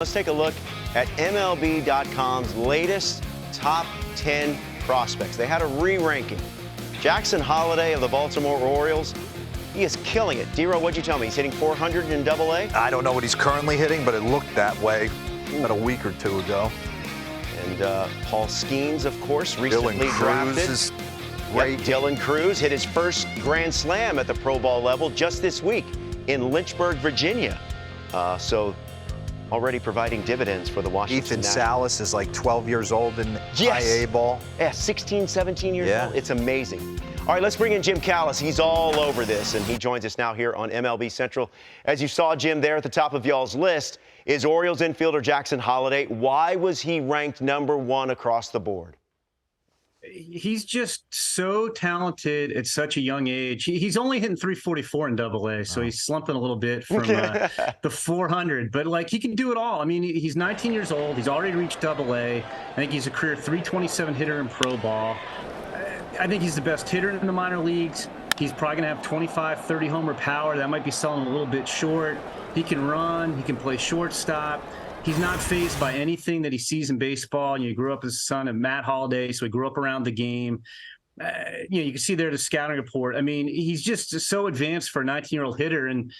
Let's take a look at MLB.com's latest top 10 prospects. They had a re-ranking. Jackson Holliday of the Baltimore Orioles, he is killing it. D-Row, what'd you tell me? He's hitting 400 in Double-A? I don't know what he's currently hitting, but it looked that way about a week or two ago. And Paul Skenes, of course, recently drafted. Dylan Cruz is great. Yep, Dylan Cruz hit his first Grand Slam at the Pro Ball level just this week in Lynchburg, Virginia. So already providing dividends for the Washington Ethan Nationals. Salas is like 12 years old in IA ball. Yeah, 16, 17 years old. It's amazing. All right, let's bring in Jim Callis. He's all over this, and he joins us now here on MLB Central. As you saw, Jim, there at the top of y'all's list is Orioles infielder Jackson Holliday. Why was he ranked #1 across the board? He's just so talented at such a young age. He's only hitting 344 in Double-A, so he's slumping a little bit from the 400. But, like, he can do it all. I mean, he's 19 years old. He's already reached Double-A. I think he's a career 327 hitter in Pro Ball. I think he's the best hitter in the minor leagues. He's probably going to have 25, 30 homer power. That might be selling a little bit short. He can run. He can play shortstop. He's not fazed by anything that he sees in baseball. You grew up as a son of Matt Holliday, so he grew up around the game. You can see there the scouting report. I mean, he's just so advanced for a 19-year-old hitter. And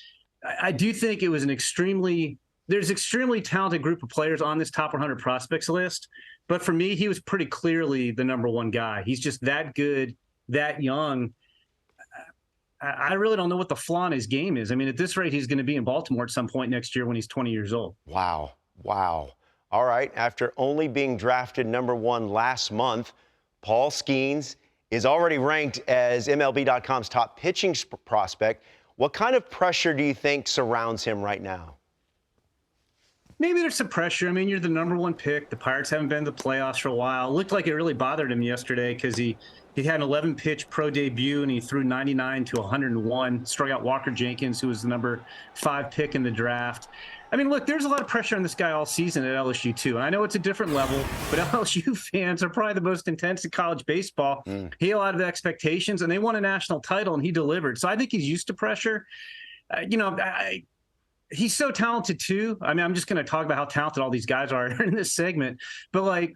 I do think it was there's an extremely talented group of players on this top 100 prospects list. But for me, he was pretty clearly the #1 guy. He's just that good, that young. I really don't know what the flaw in his game is. I mean, at this rate, he's going to be in Baltimore at some point next year when he's 20 years old. Wow. All right, after only being drafted #1 last month, Paul Skenes is already ranked as MLB.com's top pitching prospect. What kind of pressure do you think surrounds him right now? Maybe there's some pressure. I mean, you're the #1 pick. The Pirates haven't been to the playoffs for a while. It looked like it really bothered him yesterday because he had an 11-pitch pro debut, and he threw 99 to 101, struck out Walker Jenkins, who was the #5 pick in the draft. I mean, look, there's a lot of pressure on this guy all season at LSU, too. And I know it's a different level, but LSU fans are probably the most intense in college baseball. He had a lot of expectations, and they won a national title, and he delivered. So I think he's used to pressure. He's so talented, too. I mean, I'm just going to talk about how talented all these guys are in this segment. But, like,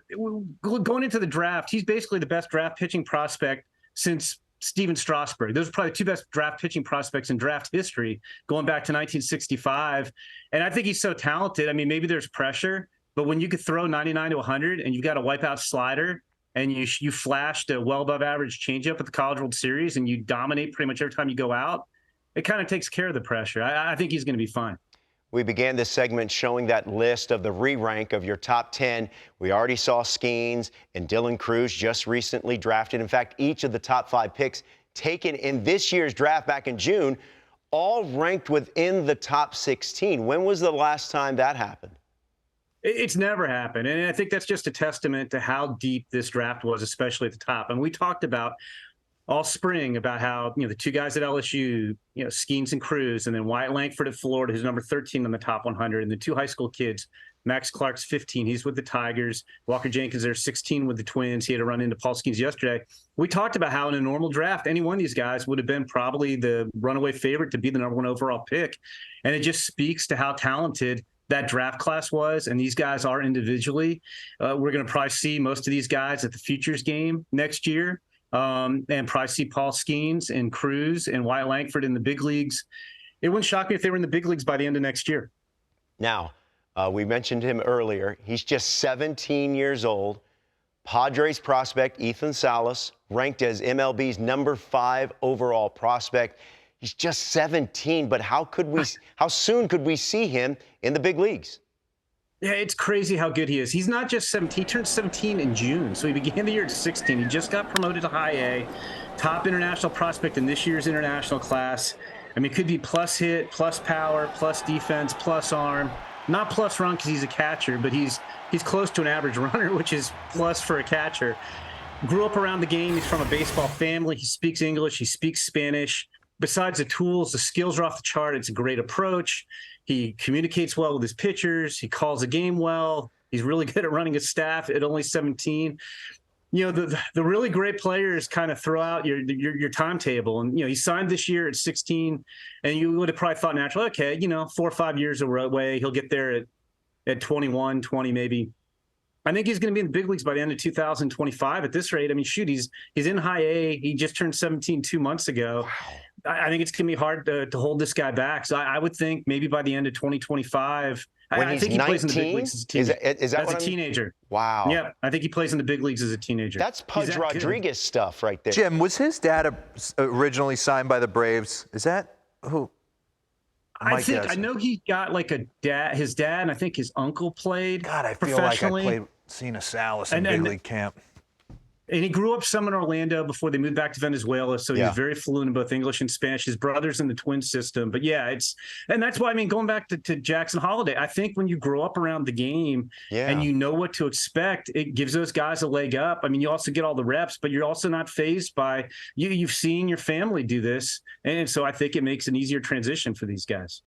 going into the draft, he's basically the best draft pitching prospect since Steven Strasburg. Those are probably the two best draft pitching prospects in draft history, going back to 1965. And I think he's so talented. I mean, maybe there's pressure, but when you could throw 99 to 100 and you've got a wipeout slider and you flashed a well above average changeup at the College World Series and you dominate pretty much every time you go out, it kind of takes care of the pressure. I think he's going to be fine. We began this segment showing that list of the re-rank of your top 10. We already saw Skenes and Dylan Cruz just recently drafted. In fact, each of the top 5 picks taken in this year's draft back in June, all ranked within the top 16. When was the last time that happened? It's never happened. And I think that's just a testament to how deep this draft was, especially at the top. And we talked about all spring about how, the two guys at LSU, Skenes and Cruz, and then Wyatt Langford at Florida, who's number 13 on the top 100, and the two high school kids, Max Clark's 15. He's with the Tigers. Walker Jenkins, they're 16 with the Twins. He had to run into Paul Skenes yesterday. We talked about how in a normal draft, any one of these guys would have been probably the runaway favorite to be the #1 overall pick. And it just speaks to how talented that draft class was. And these guys are individually. We're going to probably see most of these guys at the Futures game next year. And probably see Paul Skenes and Cruz and Wyatt Langford in the big leagues. It wouldn't shock me if they were in the big leagues by the end of next year. Now, we mentioned him earlier. He's just 17 years old. Padres prospect Ethan Salas, ranked as MLB's #5 overall prospect. He's just 17, but how soon could we see him in the big leagues? Yeah, it's crazy how good he is. He's not just 17. He turned 17 in June, so he began the year at 16. He just got promoted to high A, top international prospect in this year's international class. I mean, it could be plus hit, plus power, plus defense, plus arm. Not plus run because he's a catcher, but he's close to an average runner, which is plus for a catcher. Grew up around the game. He's from a baseball family. He speaks English. He speaks Spanish. Besides the tools, the skills are off the chart. It's a great approach. He communicates well with his pitchers. He calls the game well. He's really good at running a staff at only 17. The really great players kind of throw out your timetable. And, he signed this year at 16, and you would have probably thought naturally, okay, 4 or 5 years away, he'll get there at at 21, 20 maybe. I think he's going to be in the big leagues by the end of 2025 at this rate. I mean, shoot, he's in high A. He just turned 17 2 months ago. Wow. I think it's going to be hard to hold this guy back. So I would think maybe by the end of 2025, I think he 19? plays in the big leagues as a teenager. Is that as a teenager. Wow. Yeah, I think he plays in the big leagues as a teenager. That's Pudge Rodriguez stuff right there. Jim, was his dad originally signed by the Braves? Is that who? I know he got like his dad, and I think his uncle played. God, I feel like I seen a Salas in big league camp. And he grew up some in Orlando before they moved back to Venezuela. So he was very fluent in both English and Spanish. His brother's in the twin system. But yeah, and that's why, I mean, going back to Jackson Holiday, I think when you grow up around the game and you know what to expect, it gives those guys a leg up. I mean, you also get all the reps, but you're also not fazed by you've seen your family do this. And so I think it makes an easier transition for these guys.